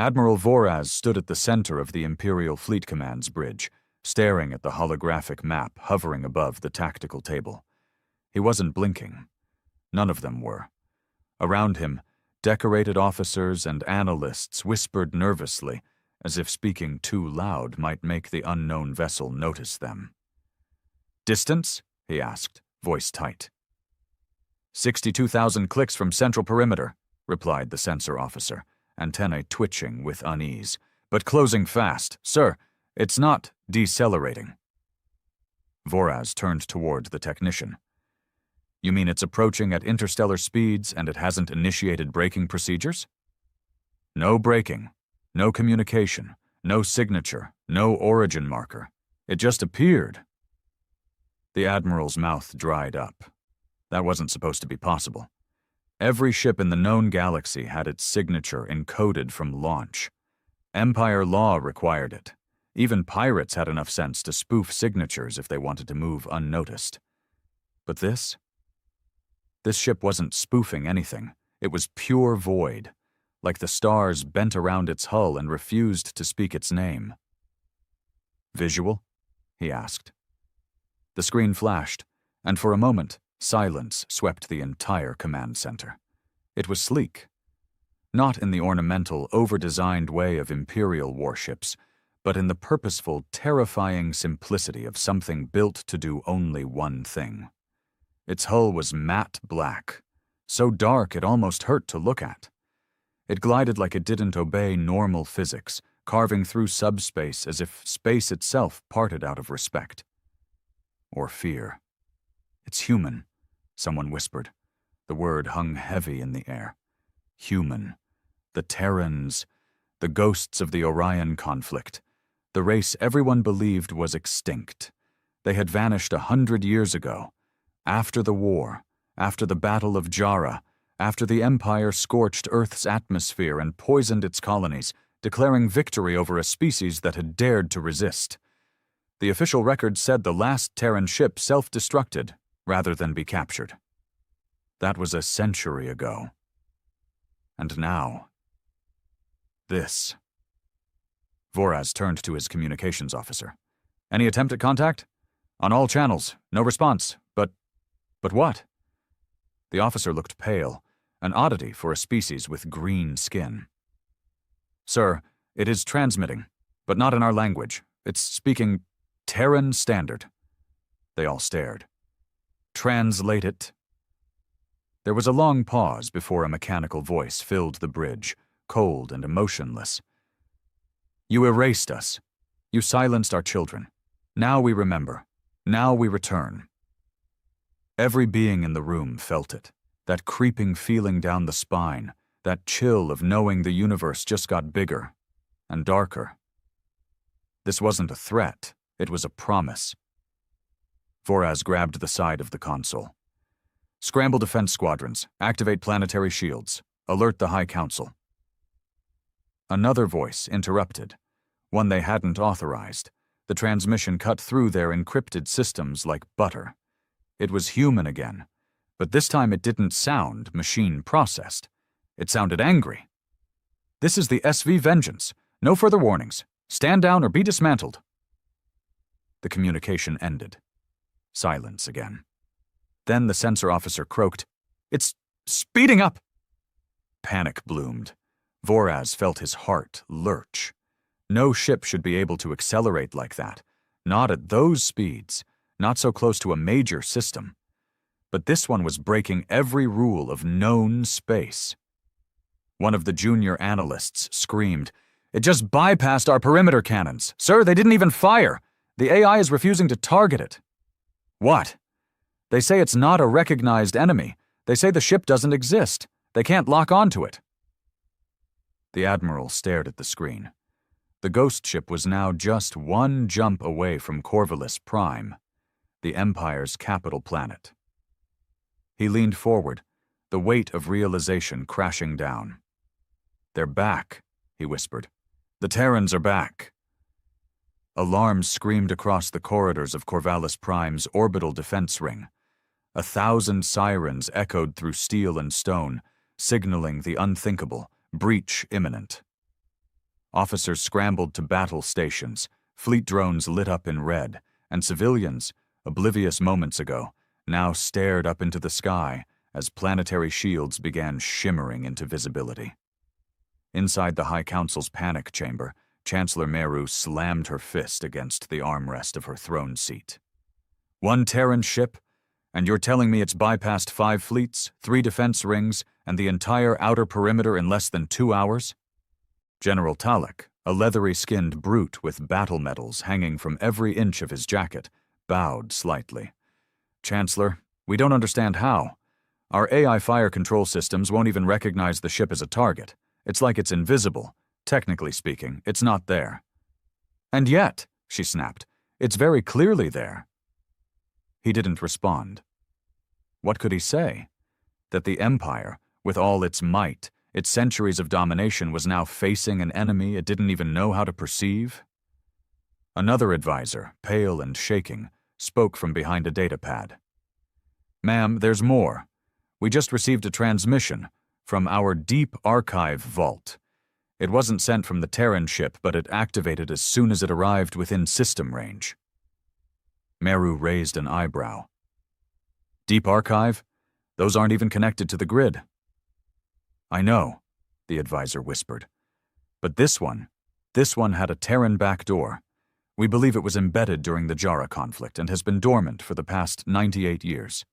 Admiral Voraz stood at the center of the Imperial Fleet Command's bridge, staring at the holographic map hovering above the tactical table. He wasn't blinking. None of them were. Around him, decorated officers and analysts whispered nervously, as if speaking too loud might make the unknown vessel notice them. "Distance?" he asked, voice tight. 62,000 clicks from central perimeter, replied the sensor officer, antennae twitching with unease, but closing fast. Sir, it's not decelerating. Voraz turned toward the technician. You mean it's approaching at interstellar speeds and it hasn't initiated braking procedures? No braking, no communication, no signature, no origin marker. It just appeared. The Admiral's mouth dried up. That wasn't supposed to be possible. Every ship in the known galaxy had its signature encoded from launch. Empire law required it. Even pirates had enough sense to spoof signatures if they wanted to move unnoticed. But this ship wasn't spoofing anything. It was pure void, like the stars bent around its hull and refused to speak its name. Visual? He asked. The screen flashed, and for a moment, silence swept the entire command center. It was sleek. Not in the ornamental, over-designed way of Imperial warships, but in the purposeful, terrifying simplicity of something built to do only one thing. Its hull was matte black, so dark it almost hurt to look at. It glided like it didn't obey normal physics, carving through subspace as if space itself parted out of respect. Or fear. It's human, someone whispered. The word hung heavy in the air. Human. The Terrans. The ghosts of the Orion conflict. The race everyone believed was extinct. They had vanished 100 years ago. After the war. After the Battle of Jara. After the Empire scorched Earth's atmosphere and poisoned its colonies, declaring victory over a species that had dared to resist. The official record said the last Terran ship self-destructed, rather than be captured. That was a century ago. And now, this. Voraz turned to his communications officer. Any attempt at contact? On all channels, no response, but what? The officer looked pale, an oddity for a species with green skin. Sir, it is transmitting, but not in our language. It's speaking Terran Standard. They all stared. Translate it. There was a long pause before a mechanical voice filled the bridge, cold and emotionless. You erased us. You silenced our children. Now we remember. Now we return. Every being in the room felt it, that creeping feeling down the spine, that chill of knowing the universe just got bigger and darker. This wasn't a threat. It was a promise. Voraz grabbed the side of the console. Scramble defense squadrons. Activate planetary shields. Alert the High Council. Another voice interrupted, one they hadn't authorized. The transmission cut through their encrypted systems like butter. It was human again, but this time it didn't sound machine-processed. It sounded angry. This is the SV Vengeance. No further warnings. Stand down or be dismantled. The communication ended. Silence again. Then the sensor officer croaked, It's speeding up! Panic bloomed. Voraz felt his heart lurch. No ship should be able to accelerate like that. Not at those speeds. Not so close to a major system. But this one was breaking every rule of known space. One of the junior analysts screamed, It just bypassed our perimeter cannons. Sir, they didn't even fire. The AI is refusing to target it. What? They say it's not a recognized enemy. They say the ship doesn't exist. They can't lock onto it. The Admiral stared at the screen. The ghost ship was now just one jump away from Corvallis Prime, the Empire's capital planet. He leaned forward, the weight of realization crashing down. They're back, he whispered. The Terrans are back. Alarms screamed across the corridors of Corvallis Prime's orbital defense ring. 1,000 sirens echoed through steel and stone, signaling the unthinkable, breach imminent. Officers scrambled to battle stations, fleet drones lit up in red, and civilians, oblivious moments ago, now stared up into the sky as planetary shields began shimmering into visibility. Inside the High Council's panic chamber, Chancellor Meru slammed her fist against the armrest of her throne seat. "One Terran ship? And you're telling me it's bypassed 5 fleets, 3 defense rings, and the entire outer perimeter in less than 2 hours?" General Talek, a leathery-skinned brute with battle medals hanging from every inch of his jacket, bowed slightly. "Chancellor, we don't understand how. Our AI fire control systems won't even recognize the ship as a target. It's like it's invisible. Technically speaking, it's not there." "And yet," she snapped, "it's very clearly there." He didn't respond. What could he say? That the Empire, with all its might, its centuries of domination, was now facing an enemy it didn't even know how to perceive? Another advisor, pale and shaking, spoke from behind a datapad. "Ma'am, there's more. We just received a transmission from our deep archive vault. It wasn't sent from the Terran ship, but it activated as soon as it arrived within system range." Meru raised an eyebrow. "Deep archive? Those aren't even connected to the grid." "I know," the advisor whispered. "But this one had a Terran backdoor. We believe it was embedded during the Jara conflict and has been dormant for the past 98 years.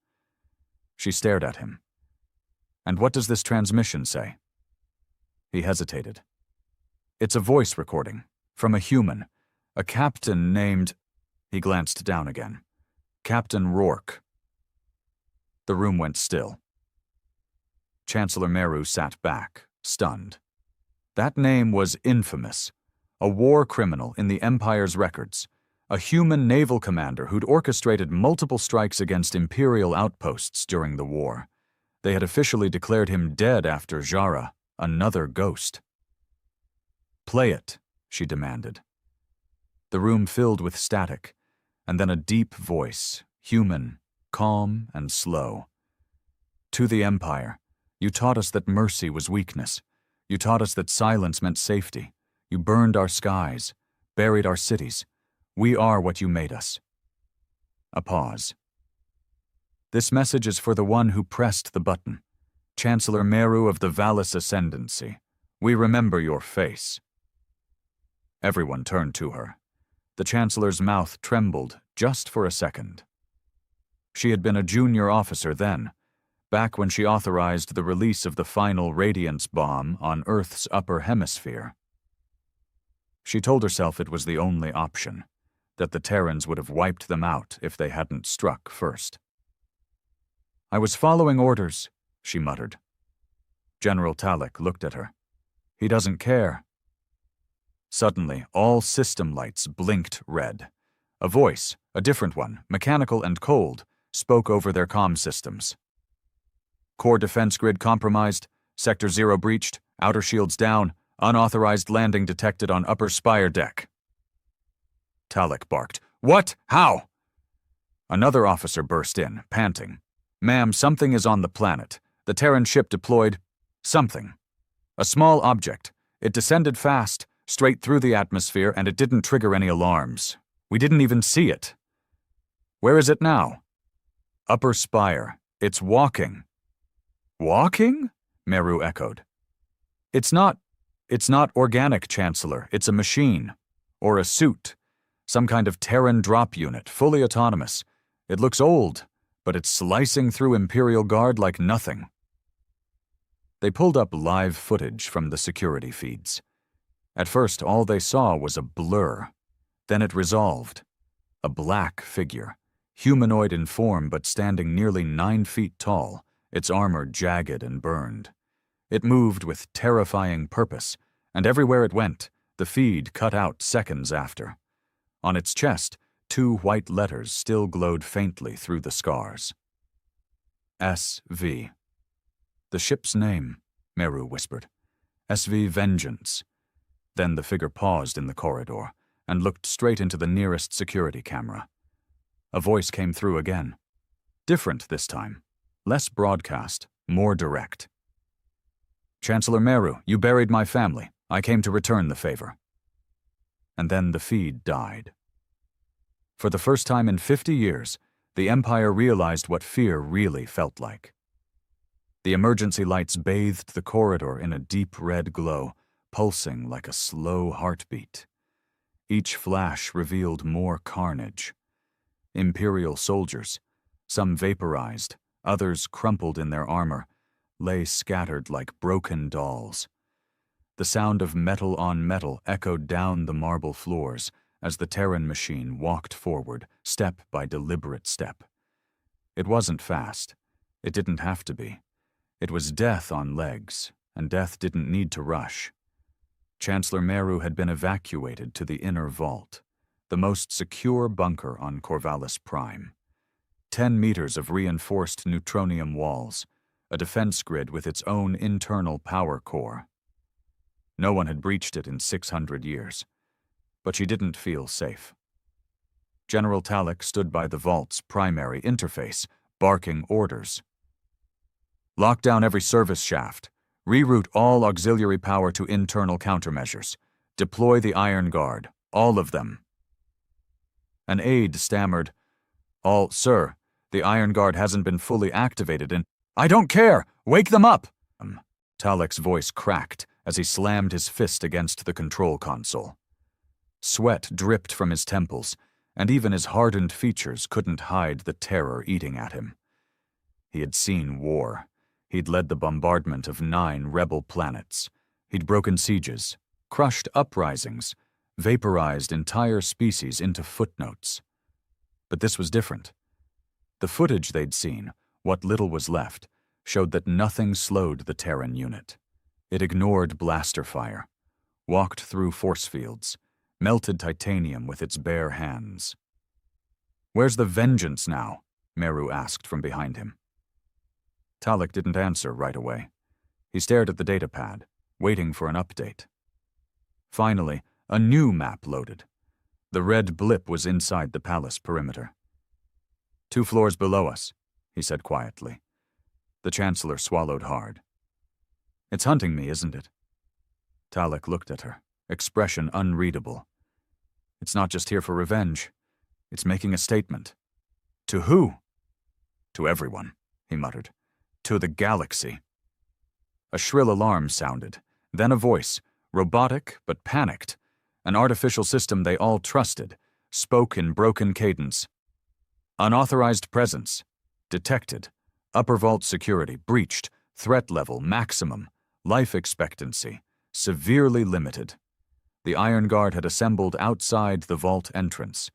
She stared at him. "And what does this transmission say?" He hesitated. "It's a voice recording, from a human, a captain named—" He glanced down again. "Captain Rourke." The room went still. Chancellor Meru sat back, stunned. That name was infamous. A war criminal in the Empire's records. A human naval commander who'd orchestrated multiple strikes against Imperial outposts during the war. They had officially declared him dead after Jara, another ghost. "Play it," she demanded. The room filled with static, and then a deep voice, human, calm and slow. "To the Empire, you taught us that mercy was weakness. You taught us that silence meant safety. You burned our skies, buried our cities. We are what you made us." A pause. "This message is for the one who pressed the button. Chancellor Meru of the Valis Ascendancy. We remember your face." Everyone turned to her. The Chancellor's mouth trembled just for a second. She had been a junior officer then, back when she authorized the release of the final Radiance bomb on Earth's upper hemisphere. She told herself it was the only option, that the Terrans would have wiped them out if they hadn't struck first. "I was following orders," she muttered. General Talek looked at her. "He doesn't care." Suddenly, all system lights blinked red. A voice, a different one, mechanical and cold, spoke over their comm systems. "Core defense grid compromised, Sector 0 breached, outer shields down, unauthorized landing detected on upper spire deck." Talek barked. "What? How?" Another officer burst in, panting. "Ma'am, something is on the planet. The Terran ship deployed something. A small object. It descended fast, straight through the atmosphere, and it didn't trigger any alarms. We didn't even see it." "Where is it now?" "Upper spire. It's walking." "Walking?" Meru echoed. It's not organic, Chancellor. It's a machine. Or a suit. Some kind of Terran drop unit, fully autonomous. It looks old, but it's slicing through Imperial Guard like nothing." They pulled up live footage from the security feeds. At first, all they saw was a blur. Then it resolved. A black figure, humanoid in form but standing nearly 9 feet tall, its armor jagged and burned. It moved with terrifying purpose, and everywhere it went, the feed cut out seconds after. On its chest, 2 white letters still glowed faintly through the scars. SV. "The ship's name," Meru whispered. "SV Vengeance." Then the figure paused in the corridor and looked straight into the nearest security camera. A voice came through again. Different this time. Less broadcast, more direct. "Chancellor Meru, you buried my family. I came to return the favor. And then the feed died. For the first time in 50 years, the Empire realized what fear really felt like. The emergency lights bathed the corridor in a deep red glow, pulsing like a slow heartbeat. Each flash revealed more carnage. Imperial soldiers, some vaporized, others crumpled in their armor, lay scattered like broken dolls. The sound of metal on metal echoed down the marble floors as the Terran machine walked forward, step by deliberate step. It wasn't fast. It didn't have to be. It was death on legs, and death didn't need to rush. Chancellor Meru had been evacuated to the inner vault, the most secure bunker on Corvallis Prime. 10 meters of reinforced neutronium walls, a defense grid with its own internal power core. No one had breached it in 600 years, but she didn't feel safe. General Talek stood by the vault's primary interface, barking orders. Lock down every service shaft. Reroute all auxiliary power to internal countermeasures. Deploy the Iron Guard, all of them. An aide stammered, Sir, the Iron Guard hasn't been fully activated and— I don't care! Wake them up! Talek's voice cracked as he slammed his fist against the control console. Sweat dripped from his temples, and even his hardened features couldn't hide the terror eating at him. He had seen war. He'd led the bombardment of 9 rebel planets. He'd broken sieges, crushed uprisings, vaporized entire species into footnotes. But this was different. The footage they'd seen, what little was left, showed that nothing slowed the Terran unit. It ignored blaster fire, walked through force fields, melted titanium with its bare hands. Where's the vengeance now? Meru asked from behind him. Talek didn't answer right away. He stared at the datapad, waiting for an update. Finally, a new map loaded. The red blip was inside the palace perimeter. 2 floors below us, he said quietly. The Chancellor swallowed hard. It's hunting me, isn't it? Talek looked at her, expression unreadable. It's not just here for revenge. It's making a statement. To who? To everyone, he muttered. To the galaxy. A shrill alarm sounded, then a voice, robotic but panicked. An artificial system they all trusted, spoke in broken cadence. Unauthorized presence. Detected. Upper vault security breached. Threat level maximum. Life expectancy. Severely limited. The Iron Guard had assembled outside the vault entrance.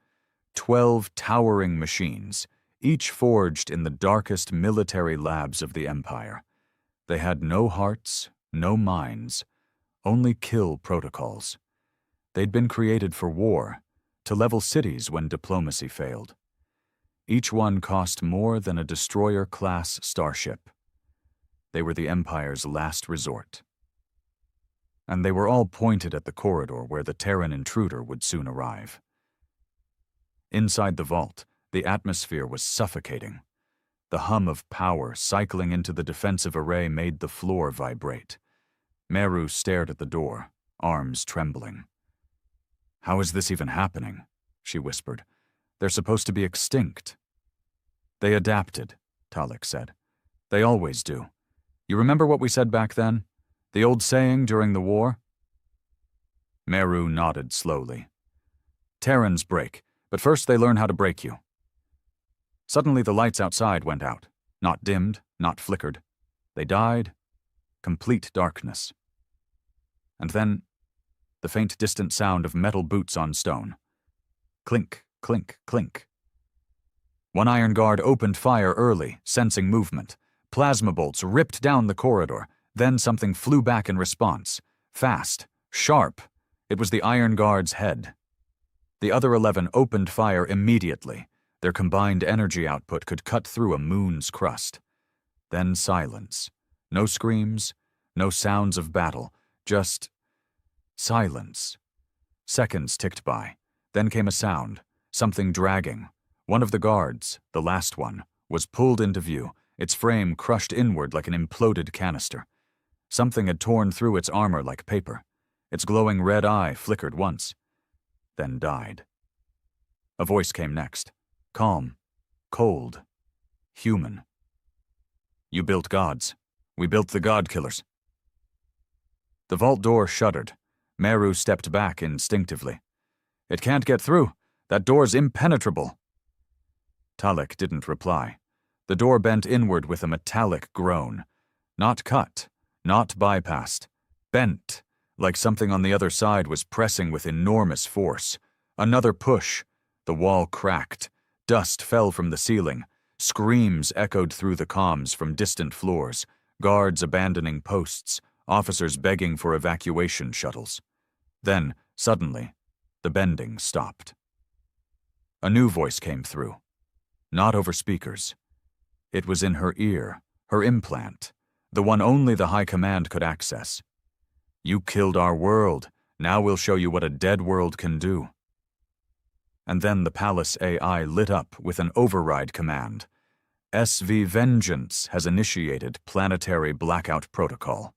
12 towering machines, each forged in the darkest military labs of the Empire. They had no hearts, no minds, only kill protocols. They'd been created for war, to level cities when diplomacy failed. Each one cost more than a destroyer-class starship. They were the Empire's last resort. And they were all pointed at the corridor where the Terran intruder would soon arrive. Inside the vault, the atmosphere was suffocating. The hum of power cycling into the defensive array made the floor vibrate. Meru stared at the door, arms trembling. How is this even happening? She whispered. They're supposed to be extinct. They adapted, Talek said. They always do. You remember what we said back then? The old saying during the war? Meru nodded slowly. Terrans break, but first they learn how to break you. Suddenly the lights outside went out, not dimmed, not flickered. They died, complete darkness. And then, the faint distant sound of metal boots on stone. Clink, clink, clink. One Iron Guard opened fire early, sensing movement. Plasma bolts ripped down the corridor, then something flew back in response. Fast, sharp. It was the Iron Guard's head. The other 11 opened fire immediately. Their combined energy output could cut through a moon's crust. Then silence. No screams, no sounds of battle, just silence. Seconds ticked by. Then came a sound, something dragging. One of the guards, the last one, was pulled into view, its frame crushed inward like an imploded canister. Something had torn through its armor like paper. Its glowing red eye flickered once, then died. A voice came next, calm, cold, human. You built gods. We built the god killers. The vault door shuddered. Meru stepped back instinctively. It can't get through. That door's impenetrable. Talek didn't reply. The door bent inward with a metallic groan. Not cut, not bypassed. Bent, like something on the other side was pressing with enormous force. Another push. The wall cracked. Dust fell from the ceiling. Screams echoed through the comms from distant floors. Guards abandoning posts. Officers begging for evacuation shuttles. Then, suddenly, the bending stopped. A new voice came through. Not over speakers. It was in her ear, her implant, the one only the High Command could access. You killed our world. Now we'll show you what a dead world can do. And then the palace AI lit up with an override command. SV Vengeance has initiated planetary blackout protocol.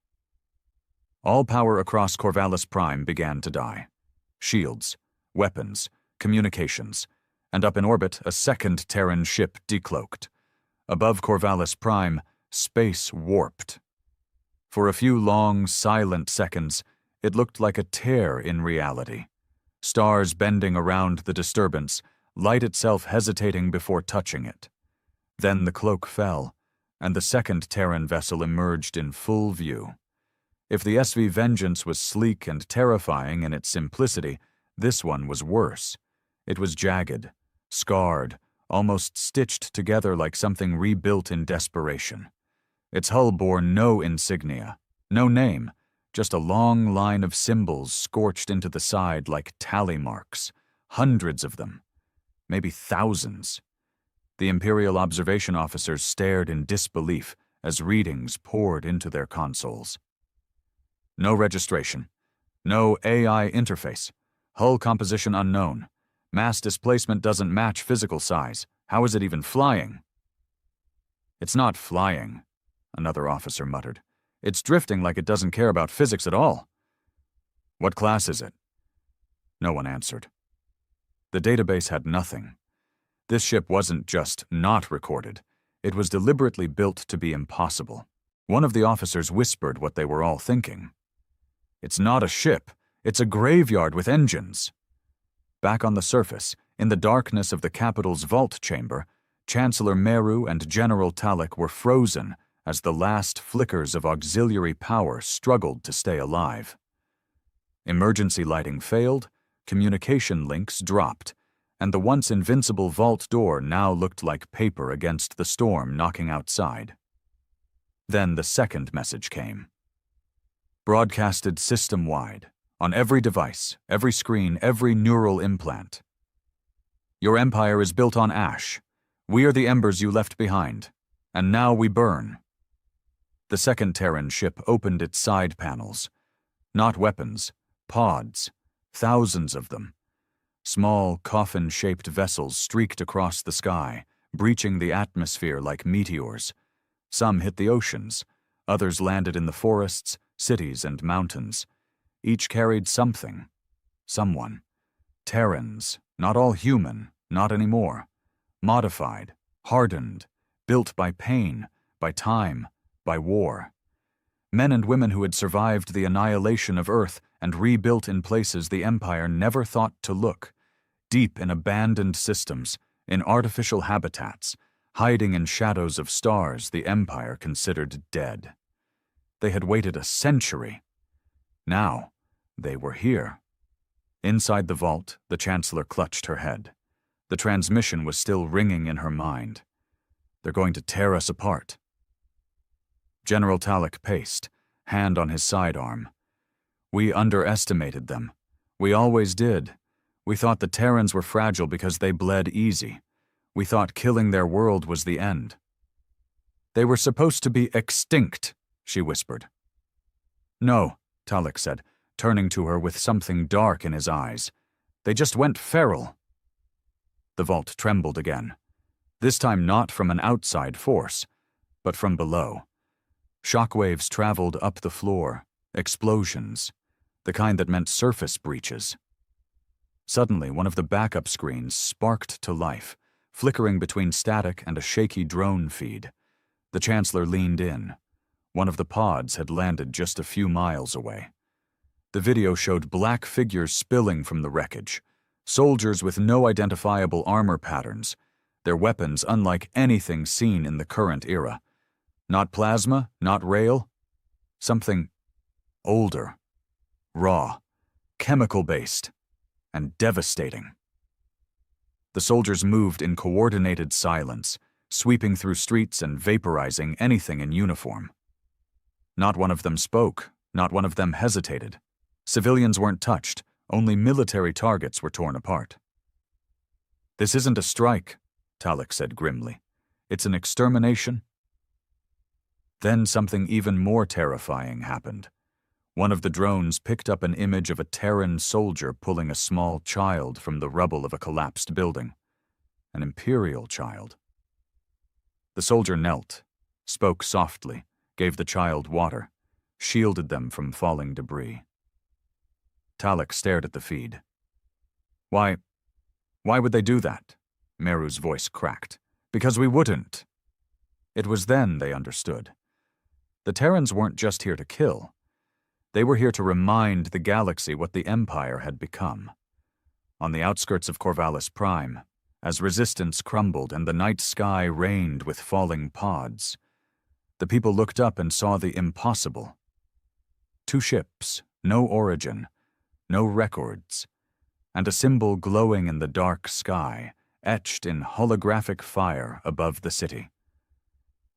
All power across Corvallis Prime began to die. Shields, weapons, communications, and up in orbit a second Terran ship decloaked. Above Corvallis Prime, space warped. For a few long, silent seconds, it looked like a tear in reality. Stars bending around the disturbance, light itself hesitating before touching it. Then the cloak fell, and the second Terran vessel emerged in full view. If the SV Vengeance was sleek and terrifying in its simplicity, this one was worse. It was jagged, scarred, almost stitched together like something rebuilt in desperation. Its hull bore no insignia, no name, just a long line of symbols scorched into the side like tally marks, hundreds of them, maybe thousands. The Imperial observation officers stared in disbelief as readings poured into their consoles. No registration, no AI interface, hull composition unknown, mass displacement doesn't match physical size. How is it even flying? It's not flying, another officer muttered. It's drifting like it doesn't care about physics at all. What class is it? No one answered. The database had nothing. This ship wasn't just not recorded. It was deliberately built to be impossible. One of the officers whispered what they were all thinking. It's not a ship. It's a graveyard with engines. Back on the surface, in the darkness of the capital's vault chamber, Chancellor Meru and General Talek were frozen as the last flickers of auxiliary power struggled to stay alive. Emergency lighting failed, communication links dropped, and the once invincible vault door now looked like paper against the storm knocking outside. Then the second message came. Broadcasted system-wide, on every device, every screen, every neural implant. Your empire is built on ash. We are the embers you left behind, and now we burn. The second Terran ship opened its side panels. Not weapons, pods, thousands of them. Small, coffin-shaped vessels streaked across the sky, breaching the atmosphere like meteors. Some hit the oceans, others landed in the forests, cities, and mountains. Each carried something, someone. Terrans, not all human, not anymore. Modified, hardened, built by pain, by time, by war. Men and women who had survived the annihilation of Earth and rebuilt in places the Empire never thought to look. Deep in abandoned systems, in artificial habitats, hiding in shadows of stars the Empire considered dead. They had waited a century. Now, they were here. Inside the vault, the Chancellor clutched her head. The transmission was still ringing in her mind. They're going to tear us apart. General Talek paced, hand on his sidearm. We underestimated them. We always did. We thought the Terrans were fragile because they bled easy. We thought killing their world was the end. They were supposed to be extinct, she whispered. No, Talek said, turning to her with something dark in his eyes. They just went feral. The vault trembled again. This time not from an outside force, but from below. Shockwaves traveled up the floor, explosions. the kind that meant surface breaches. Suddenly, one of the backup screens sparked to life, flickering between static and a shaky drone feed. The Chancellor leaned in. One of the pods had landed just a few miles away. The video showed black figures spilling from the wreckage, soldiers with no identifiable armor patterns, their weapons unlike anything seen in the current era. Not plasma, not rail, something older, raw, chemical-based, and devastating. The soldiers moved in coordinated silence, sweeping through streets and vaporizing anything in uniform. Not one of them spoke, not one of them hesitated. Civilians weren't touched, only military targets were torn apart. "This isn't a strike," Talek said grimly. "It's an extermination." Then something even more terrifying happened. One of the drones picked up an image of a Terran soldier pulling a small child from the rubble of a collapsed building. An Imperial child. The soldier knelt, spoke softly, gave the child water, shielded them from falling debris. Talek stared at the feed. Why would they do that?" Meru's voice cracked. "Because we wouldn't." It was then they understood. The Terrans weren't just here to kill. They were here to remind the galaxy what the Empire had become. On the outskirts of Corvallis Prime, as resistance crumbled and the night sky rained with falling pods, the people looked up and saw the impossible. 2 ships, no origin, no records, and a symbol glowing in the dark sky, etched in holographic fire above the city.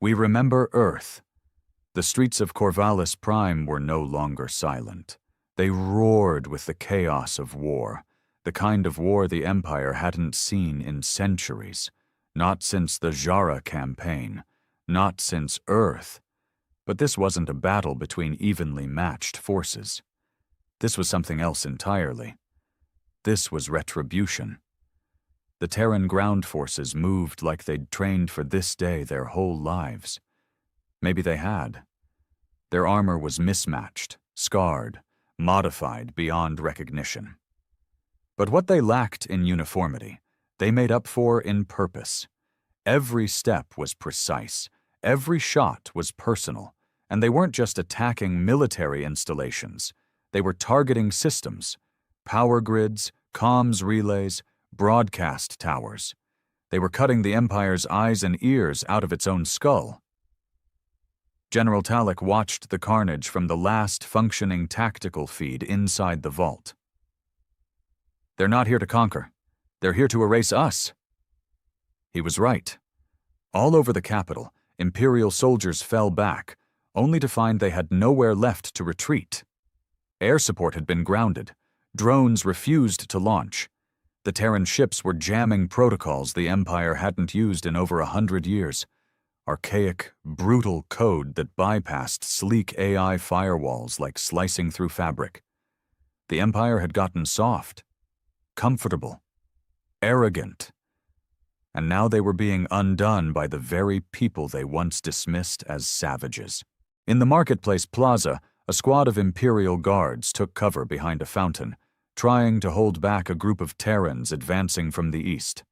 "We remember Earth." The streets of Corvallis Prime were no longer silent. They roared with the chaos of war, the kind of war the Empire hadn't seen in centuries, not since the Jara campaign, not since Earth. But this wasn't a battle between evenly matched forces. This was something else entirely. This was retribution. The Terran ground forces moved like they'd trained for this day their whole lives. Maybe they had. Their armor was mismatched, scarred, modified beyond recognition. But what they lacked in uniformity, they made up for in purpose. Every step was precise, every shot was personal, and they weren't just attacking military installations. They were targeting systems, power grids, comms relays, broadcast towers. They were cutting the Empire's eyes and ears out of its own skull. General Talek watched the carnage from the last functioning tactical feed inside the vault. "They're not here to conquer. They're here to erase us." He was right. All over the capital, Imperial soldiers fell back, only to find they had nowhere left to retreat. Air support had been grounded. Drones refused to launch. The Terran ships were jamming protocols the Empire hadn't used in over 100 years. Archaic, brutal code that bypassed sleek AI firewalls like slicing through fabric. The Empire had gotten soft, comfortable, arrogant. And now they were being undone by the very people they once dismissed as savages. In the marketplace plaza, a squad of Imperial guards took cover behind a fountain, trying to hold back a group of Terrans advancing from the east.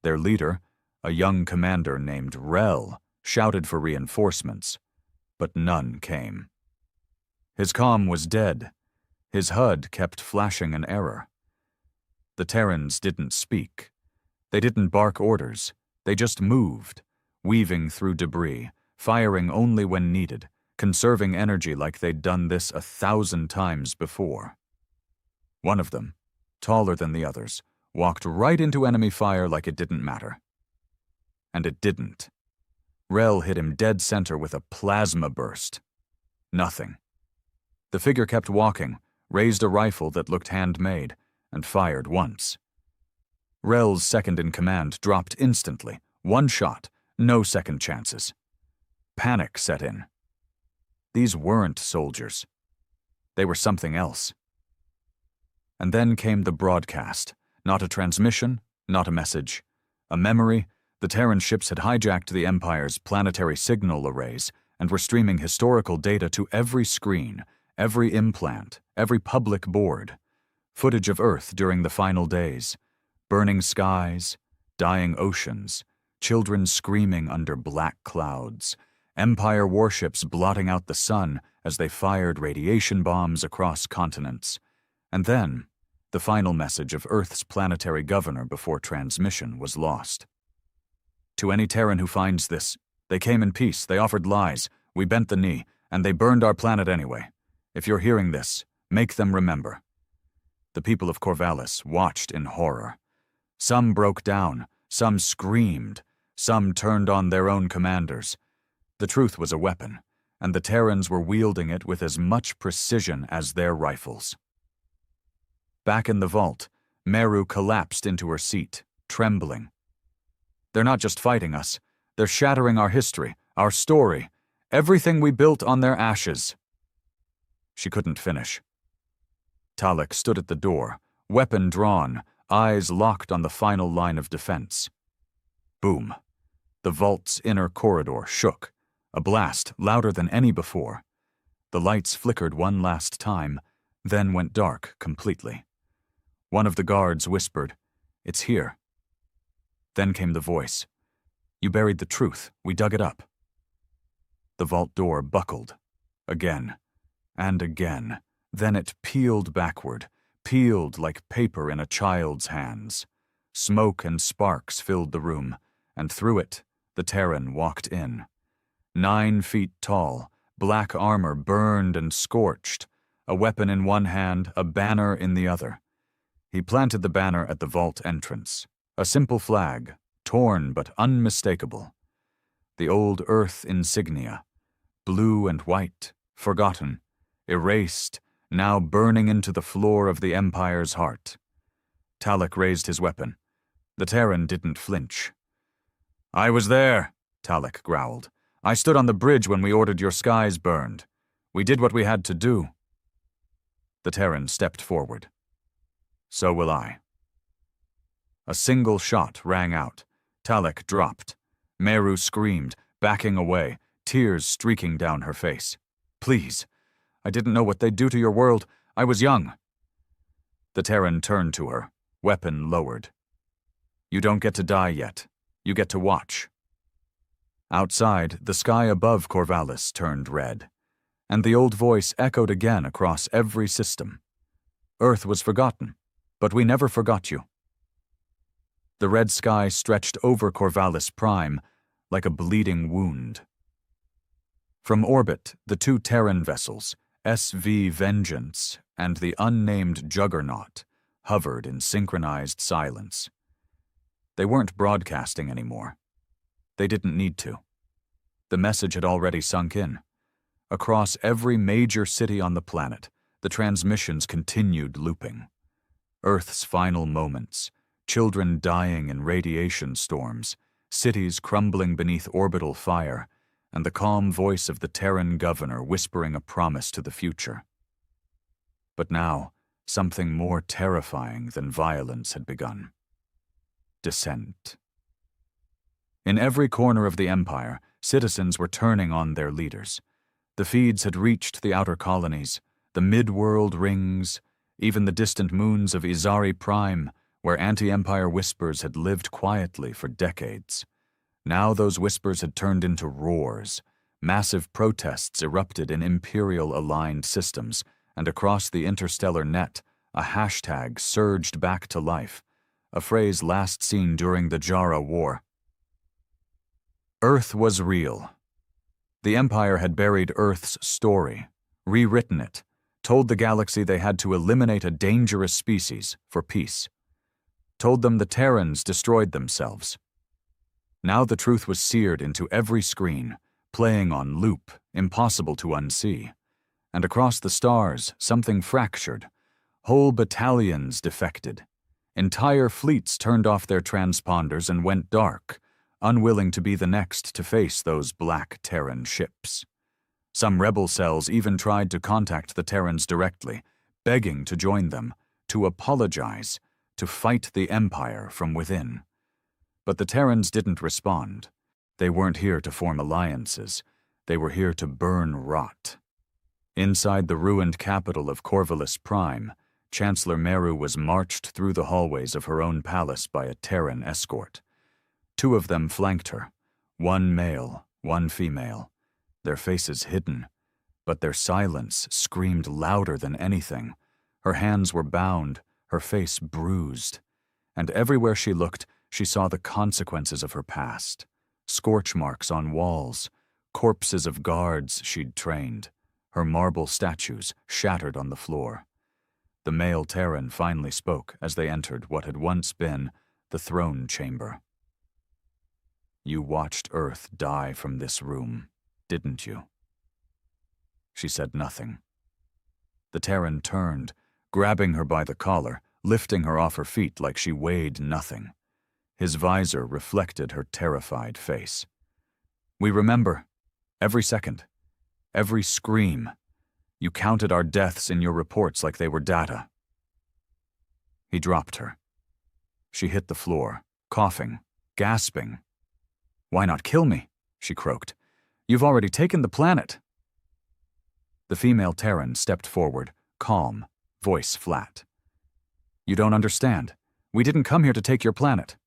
Their leader, a young commander named Rel, shouted for reinforcements, but none came. His comm was dead. His HUD kept flashing an error. The Terrans didn't speak. They didn't bark orders. They just moved, weaving through debris, firing only when needed, conserving energy like they'd done this 1,000 times before. One of them, taller than the others, walked right into enemy fire like it didn't matter. And it didn't. Rel hit him dead center with a plasma burst. Nothing. The figure kept walking, raised a rifle that looked handmade, and fired once. Rel's second-in-command dropped instantly. One shot, no second chances. Panic set in. These weren't soldiers. They were something else. And then came the broadcast. Not a transmission, not a message. A memory. The Terran ships had hijacked the Empire's planetary signal arrays and were streaming historical data to every screen, every implant, every public board. Footage of Earth during the final days. Burning skies, dying oceans, children screaming under black clouds, Empire warships blotting out the sun as they fired radiation bombs across continents. And then, the final message of Earth's planetary governor before transmission was lost. To any Terran who finds this, they came in peace, they offered lies, we bent the knee, and they burned our planet anyway. If you're hearing this, make them remember. The people of Corvallis watched in horror. Some broke down, some screamed, some turned on their own commanders. The truth was a weapon, and the Terrans were wielding it with as much precision as their rifles. Back in the vault, Meru collapsed into her seat, trembling. They're not just fighting us, they're shattering our history, our story, everything we built on their ashes. She couldn't finish. Talek stood at the door, weapon drawn, eyes locked on the final line of defense. Boom. The vault's inner corridor shook, a blast louder than any before. The lights flickered one last time, then went dark completely. One of the guards whispered, "It's here." Then came the voice. "You buried the truth. We dug it up." The vault door buckled. Again. And again. Then it peeled backward, peeled like paper in a child's hands. Smoke and sparks filled the room, and through it, the Terran walked in. 9 feet tall, black armor burned and scorched, a weapon in one hand, a banner in the other. He planted the banner at the vault entrance, a simple flag, torn but unmistakable. The old Earth insignia, blue and white, forgotten, erased, now burning into the floor of the Empire's heart. Talek raised his weapon. The Terran didn't flinch. "I was there," Talek growled. "I stood on the bridge when we ordered your skies burned. We did what we had to do." The Terran stepped forward. "So will I." A single shot rang out. Talek dropped. Meru screamed, backing away, tears streaking down her face. "Please. I didn't know what they'd do to your world. I was young." The Terran turned to her, weapon lowered. "You don't get to die yet. You get to watch." Outside, the sky above Corvallis turned red, and the old voice echoed again across every system. "Earth was forgotten, but we never forgot you." The red sky stretched over Corvallis Prime like a bleeding wound. From orbit, the 2 Terran vessels, SV Vengeance and the unnamed Juggernaut, hovered in synchronized silence. They weren't broadcasting anymore. They didn't need to. The message had already sunk in. Across every major city on the planet, the transmissions continued looping. Earth's final moments, children dying in radiation storms, cities crumbling beneath orbital fire, and the calm voice of the Terran governor whispering a promise to the future. But now, something more terrifying than violence had begun. Dissent. In every corner of the Empire, citizens were turning on their leaders. The feeds had reached the outer colonies, the mid-world rings, even the distant moons of Izari Prime, where anti-Empire whispers had lived quietly for decades. Now those whispers had turned into roars. Massive protests erupted in Imperial-aligned systems, and across the interstellar net, a hashtag surged back to life, a phrase last seen during the Jara War. Earth was real. The Empire had buried Earth's story, rewritten it, told the galaxy they had to eliminate a dangerous species for peace, told them the Terrans destroyed themselves. Now the truth was seared into every screen, playing on loop, impossible to unsee. And across the stars, something fractured. Whole battalions defected. Entire fleets turned off their transponders and went dark, unwilling to be the next to face those black Terran ships. Some rebel cells even tried to contact the Terrans directly, begging to join them, to apologize, to fight the Empire from within. But the Terrans didn't respond. They weren't here to form alliances. They were here to burn rot. Inside the ruined capital of Corvallis Prime, Chancellor Meru was marched through the hallways of her own palace by a Terran escort. 2 of them flanked her, 1 male, 1 female, their faces hidden, but their silence screamed louder than anything. Her hands were bound, her face bruised, and everywhere she looked, she saw the consequences of her past. Scorch marks on walls, corpses of guards she'd trained, her marble statues shattered on the floor. The male Terran finally spoke as they entered what had once been the throne chamber. "You watched Earth die from this room, didn't you?" She said nothing. The Terran turned, grabbing her by the collar, lifting her off her feet like she weighed nothing. His visor reflected her terrified face. "We remember. Every second. Every scream. You counted our deaths in your reports like they were data." He dropped her. She hit the floor, coughing, gasping. "Why not kill me?" she croaked. "You've already taken the planet." The female Terran stepped forward, calm, voice flat. "You don't understand. We didn't come here to take your planet."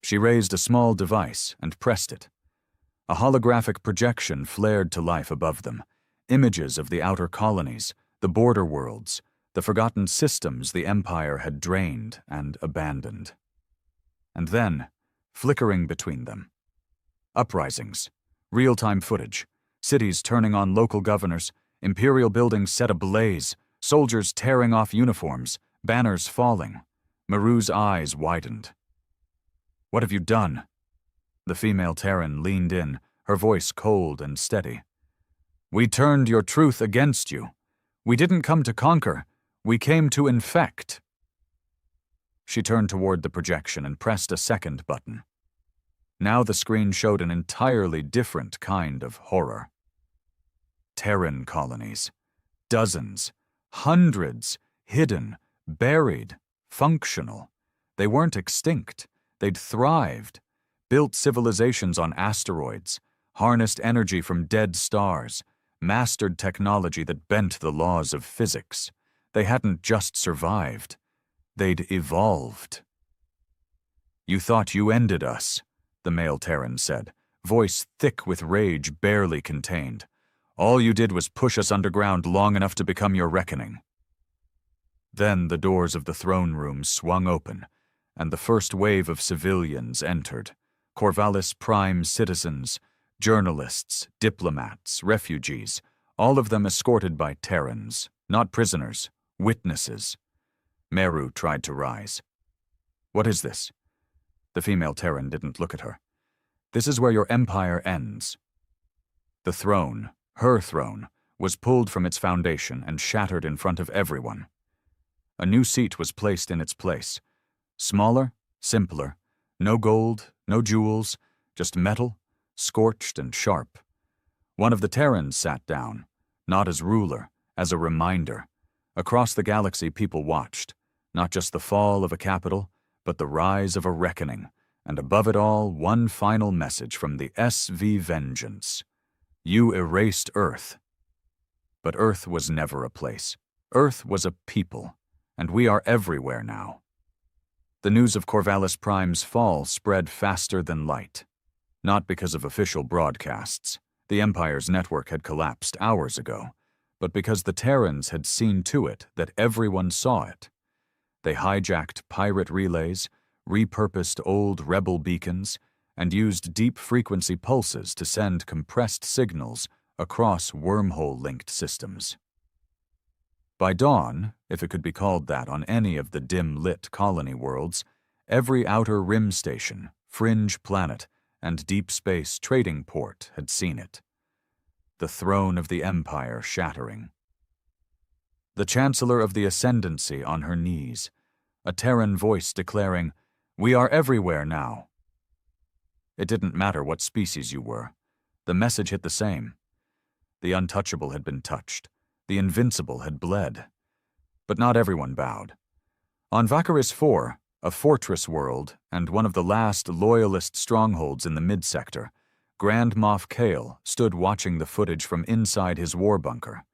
She raised a small device and pressed it. A holographic projection flared to life above them, images of the outer colonies, the border worlds, the forgotten systems the Empire had drained and abandoned. And then, flickering between them, uprisings, real-time footage, cities turning on local governors, imperial buildings set ablaze, soldiers tearing off uniforms, banners falling. Meru's eyes widened. "What have you done?" The female Terran leaned in, her voice cold and steady. "We turned your truth against you. We didn't come to conquer. We came to infect." She turned toward the projection and pressed a second button. Now the screen showed an entirely different kind of horror. Terran colonies. Dozens. Hundreds. Hidden. Buried. Functional. They weren't extinct. They'd thrived. Built civilizations on asteroids. Harnessed energy from dead stars. Mastered technology that bent the laws of physics. They hadn't just survived. They'd evolved. "You thought you ended us," the male Terran said, voice thick with rage barely contained. "All you did was push us underground long enough to become your reckoning." Then the doors of the throne room swung open, and the first wave of civilians entered. Corvallis Prime citizens, journalists, diplomats, refugees, all of them escorted by Terrans, not prisoners, witnesses. Meru tried to rise. "What is this?" The female Terran didn't look at her. "This is where your empire ends." The throne, her throne, was pulled from its foundation and shattered in front of everyone. A new seat was placed in its place. Smaller, simpler, no gold, no jewels, just metal, scorched and sharp. One of the Terrans sat down, not as ruler, as a reminder. Across the galaxy people watched, not just the fall of a capital, but the rise of a reckoning, and above it all, one final message from the SV Vengeance. You erased Earth. But Earth was never a place. Earth was a people, and we are everywhere now. The news of Corvallis Prime's fall spread faster than light. Not because of official broadcasts. The Empire's network had collapsed hours ago, but because the Terrans had seen to it that everyone saw it. They hijacked pirate relays, repurposed old rebel beacons, and used deep-frequency pulses to send compressed signals across wormhole-linked systems. By dawn, if it could be called that on any of the dim-lit colony worlds, every outer rim station, fringe planet, and deep space trading port had seen it. The throne of the Empire shattering. The Chancellor of the Ascendancy on her knees, a Terran voice declaring, "We are everywhere now." It didn't matter what species you were. The message hit the same. The untouchable had been touched. The invincible had bled. But not everyone bowed. On Vakaris 4, a fortress world and one of the last loyalist strongholds in the mid-sector, Grand Moff Kale stood watching the footage from inside his war bunker.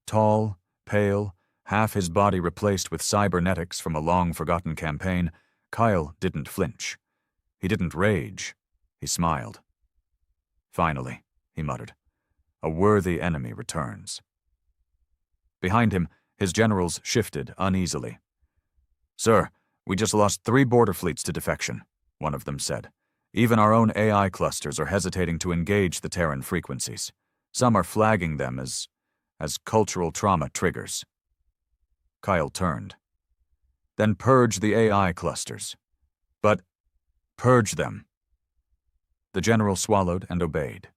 Tall, pale, half his body replaced with cybernetics from a long-forgotten campaign, Kyle didn't flinch. He didn't rage. He smiled. "Finally," he muttered, "a worthy enemy returns." Behind him, his generals shifted uneasily. "Sir, we just lost 3 border fleets to defection," one of them said. "Even our own AI clusters are hesitating to engage the Terran frequencies. Some are flagging them as cultural trauma triggers." Kyle turned. "Then purge the AI clusters. But purge them." The general swallowed and obeyed.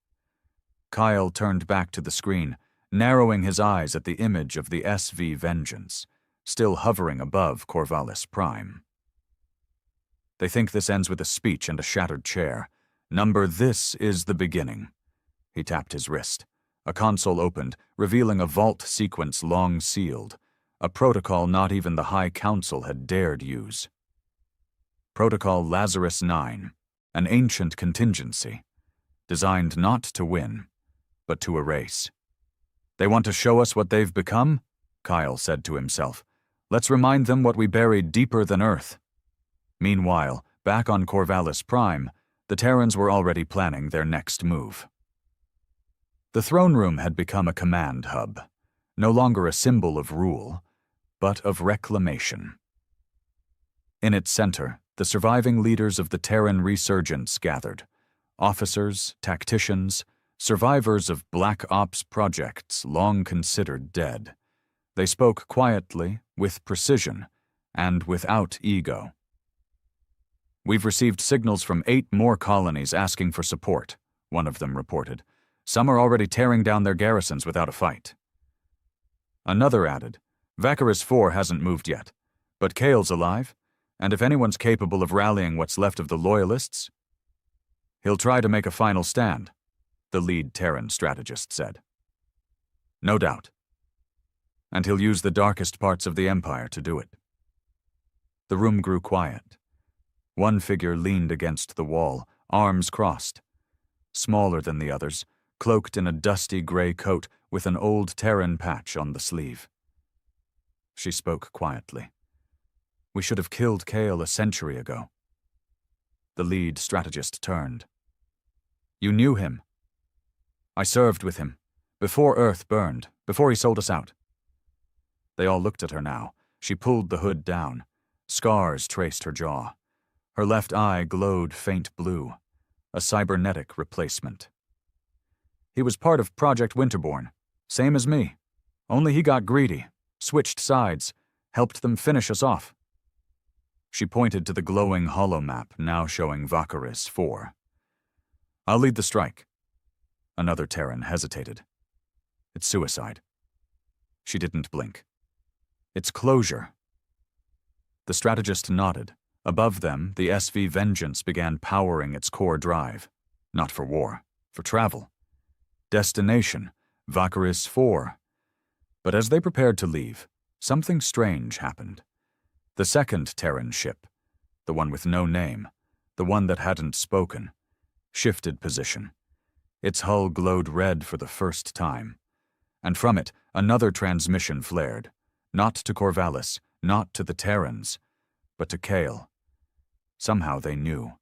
Kyle turned back to the screen, narrowing his eyes at the image of the SV Vengeance, still hovering above Corvallis Prime. "They think this ends with a speech and a shattered chair. Number, this is the beginning." He tapped his wrist. A console opened, revealing a vault sequence long sealed, a protocol not even the High Council had dared use. Protocol Lazarus 9, an ancient contingency, designed not to win, but to erase. "They want to show us what they've become?" Kyle said to himself. "Let's remind them what we buried deeper than Earth." Meanwhile, back on Corvallis Prime, the Terrans were already planning their next move. The throne room had become a command hub, no longer a symbol of rule, but of reclamation. In its center, the surviving leaders of the Terran resurgence gathered, officers, tacticians, survivors of Black Ops projects long considered dead. They spoke quietly, with precision, and without ego. "We've received signals from 8 more colonies asking for support," one of them reported. "Some are already tearing down their garrisons without a fight." Another added, "Vacaris 4 hasn't moved yet, but Kale's alive, and if anyone's capable of rallying what's left of the Loyalists, he'll try to make a final stand," the lead Terran strategist said. "No doubt. And he'll use the darkest parts of the Empire to do it." The room grew quiet. One figure leaned against the wall, arms crossed. Smaller than the others, cloaked in a dusty gray coat with an old Terran patch on the sleeve. She spoke quietly. "We should have killed Kale a century ago." The lead strategist turned. "You knew him?" "I served with him, before Earth burned, before he sold us out." They all looked at her now. She pulled the hood down. Scars traced her jaw. Her left eye glowed faint blue, a cybernetic replacement. "He was part of Project Winterborn, same as me. Only he got greedy, switched sides, helped them finish us off." She pointed to the glowing holomap now showing Vacaris 4. "I'll lead the strike." Another Terran hesitated. "It's suicide." She didn't blink. "It's closure." The strategist nodded. Above them, the SV Vengeance began powering its core drive. Not for war, for travel. Destination, Vacaris 4. But as they prepared to leave, something strange happened. The second Terran ship, the one with no name, the one that hadn't spoken, shifted position. Its hull glowed red for the first time. And from it, another transmission flared. Not to Corvallis, not to the Terrans, but to Kale. Somehow they knew.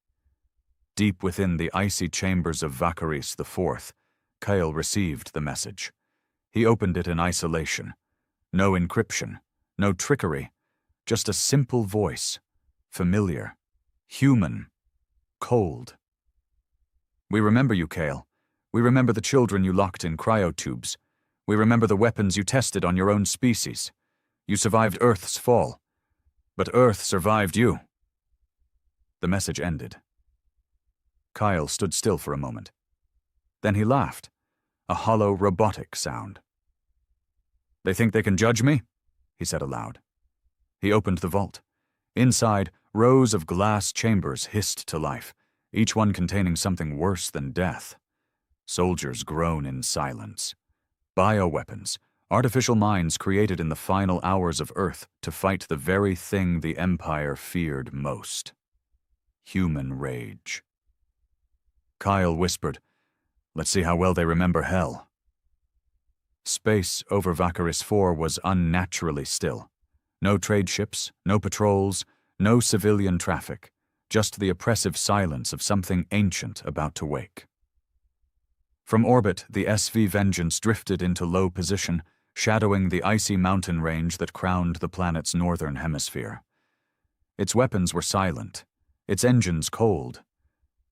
Deep within the icy chambers of Vacaris IV, Kale received the message. He opened it in isolation. No encryption, no trickery, just a simple voice, familiar, human, cold. "We remember you, Kale. We remember the children you locked in cryotubes. We remember the weapons you tested on your own species. You survived Earth's fall. But Earth survived you." The message ended. Kyle stood still for a moment. Then he laughed, a hollow robotic sound. "They think they can judge me?" he said aloud. He opened the vault. Inside, rows of glass chambers hissed to life, each one containing something worse than death. Soldiers groan in silence. Bioweapons, artificial minds created in the final hours of Earth to fight the very thing the Empire feared most. Human rage. Kyle whispered, Let's see how well they remember hell. Space over Vakaris 4 was unnaturally still. No trade ships, no patrols, no civilian traffic, just the oppressive silence of something ancient about to wake. From orbit, the SV Vengeance drifted into low position, shadowing the icy mountain range that crowned the planet's northern hemisphere. Its weapons were silent, its engines cold,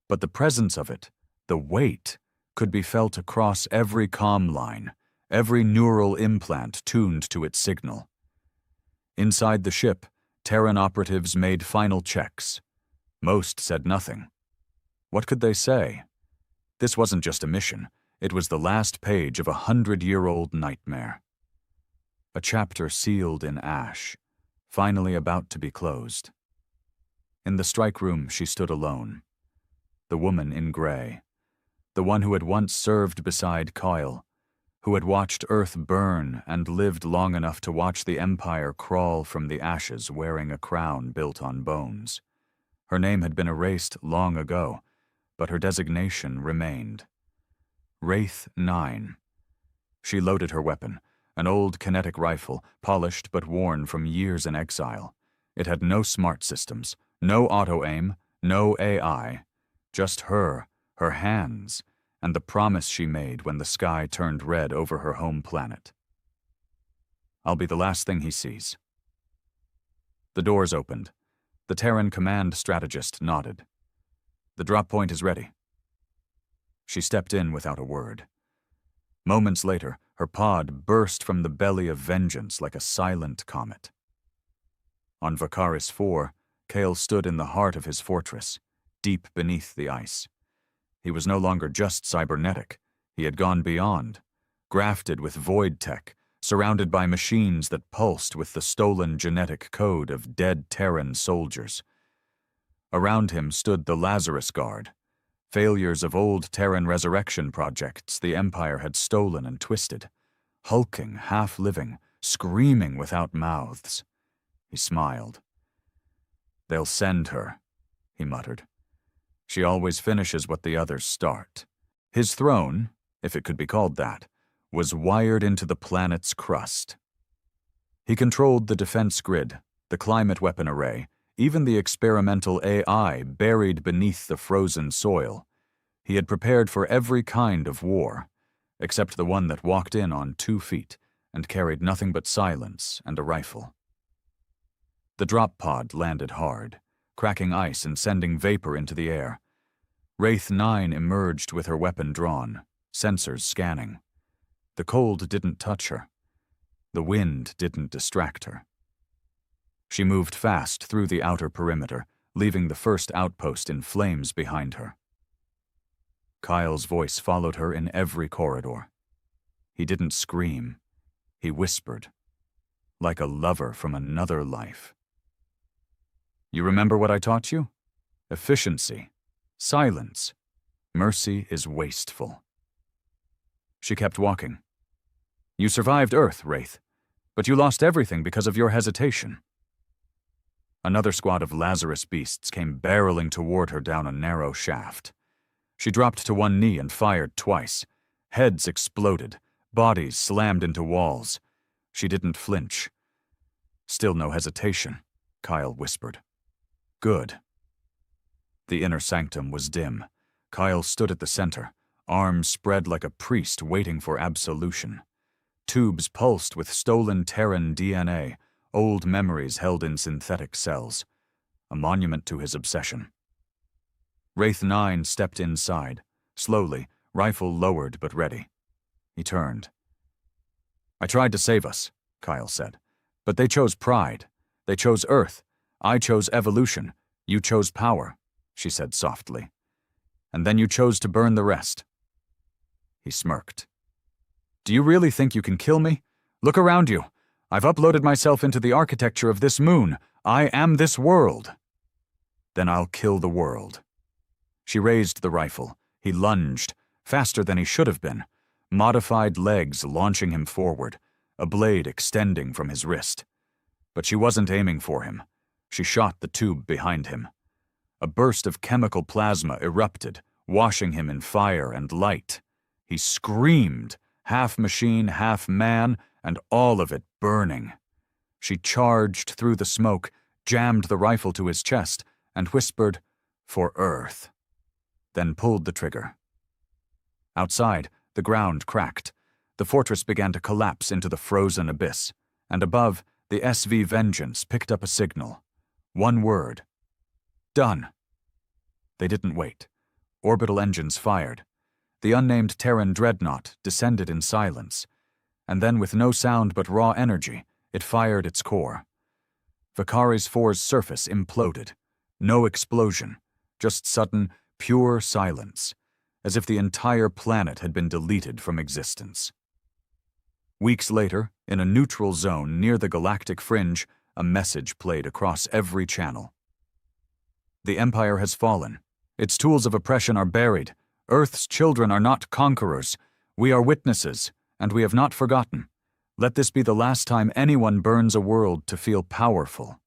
but the presence of it, the weight, could be felt across every comm line, every neural implant tuned to its signal. Inside the ship, Terran operatives made final checks. Most said nothing. What could they say? This wasn't just a mission, it was the last page of a 100-year-old nightmare. A chapter sealed in ash, finally about to be closed. In the strike room, she stood alone. The woman in gray. The one who had once served beside Kyle, who had watched Earth burn and lived long enough to watch the Empire crawl from the ashes wearing a crown built on bones. Her name had been erased long ago, but her designation remained. Wraith 9. She loaded her weapon, an old kinetic rifle, polished but worn from years in exile. It had no smart systems, no auto-aim, no AI, just her hands, and the promise she made when the sky turned red over her home planet. I'll be the last thing he sees. The doors opened. The Terran command strategist nodded. The drop point is ready. She stepped in without a word. Moments later, her pod burst from the belly of Vengeance like a silent comet. On Vakaris 4, Kale stood in the heart of his fortress, deep beneath the ice. He was no longer just cybernetic. He had gone beyond, grafted with void tech, surrounded by machines that pulsed with the stolen genetic code of dead Terran soldiers. Around him stood the Lazarus Guard, failures of old Terran resurrection projects the Empire had stolen and twisted, hulking, half-living, screaming without mouths. He smiled. "They'll send her," he muttered. "She always finishes what the others start." His throne, if it could be called that, was wired into the planet's crust. He controlled the defense grid, the climate weapon array, even the experimental AI buried beneath the frozen soil. He had prepared for every kind of war, except the one that walked in on 2 feet and carried nothing but silence and a rifle. The drop pod landed hard, cracking ice and sending vapor into the air. Wraith 9 emerged with her weapon drawn, sensors scanning. The cold didn't touch her. The wind didn't distract her. She moved fast through the outer perimeter, leaving the first outpost in flames behind her. Kyle's voice followed her in every corridor. He didn't scream. He whispered, like a lover from another life. "You remember what I taught you? Efficiency. Silence. Mercy is wasteful." She kept walking. "You survived Earth, Wraith, but you lost everything because of your hesitation." Another squad of Lazarus beasts came barreling toward her down a narrow shaft. She dropped to one knee and fired twice. Heads exploded, bodies slammed into walls. She didn't flinch. "Still no hesitation," Kyle whispered. "Good." The inner sanctum was dim. Kyle stood at the center, arms spread like a priest waiting for absolution. Tubes pulsed with stolen Terran DNA, old memories held in synthetic cells. A monument to his obsession. Wraith 9 stepped inside, slowly, rifle lowered but ready. He turned. "I tried to save us," Kyle said, "but they chose pride. They chose Earth. I chose evolution. You chose power," she said softly. "And then you chose to burn the rest." He smirked. "Do you really think you can kill me? Look around you. I've uploaded myself into the architecture of this moon. I am this world." "Then I'll kill the world." She raised the rifle. He lunged, faster than he should have been, modified legs launching him forward, a blade extending from his wrist. But she wasn't aiming for him. She shot the tube behind him. A burst of chemical plasma erupted, washing him in fire and light. He screamed, half machine, half man, and all of it burning. She charged through the smoke, jammed the rifle to his chest, and whispered, "For Earth," then pulled the trigger. Outside, the ground cracked. The fortress began to collapse into the frozen abyss, and above, the SV Vengeance picked up a signal. One word. "Done." They didn't wait. Orbital engines fired. The unnamed Terran dreadnought descended in silence, and then with no sound but raw energy, it fired its core. Vakari's 4's surface imploded. No explosion, just sudden, pure silence, as if the entire planet had been deleted from existence. Weeks later, in a neutral zone near the galactic fringe, a message played across every channel. "The Empire has fallen. Its tools of oppression are buried. Earth's children are not conquerors. We are witnesses, and we have not forgotten. Let this be the last time anyone burns a world to feel powerful."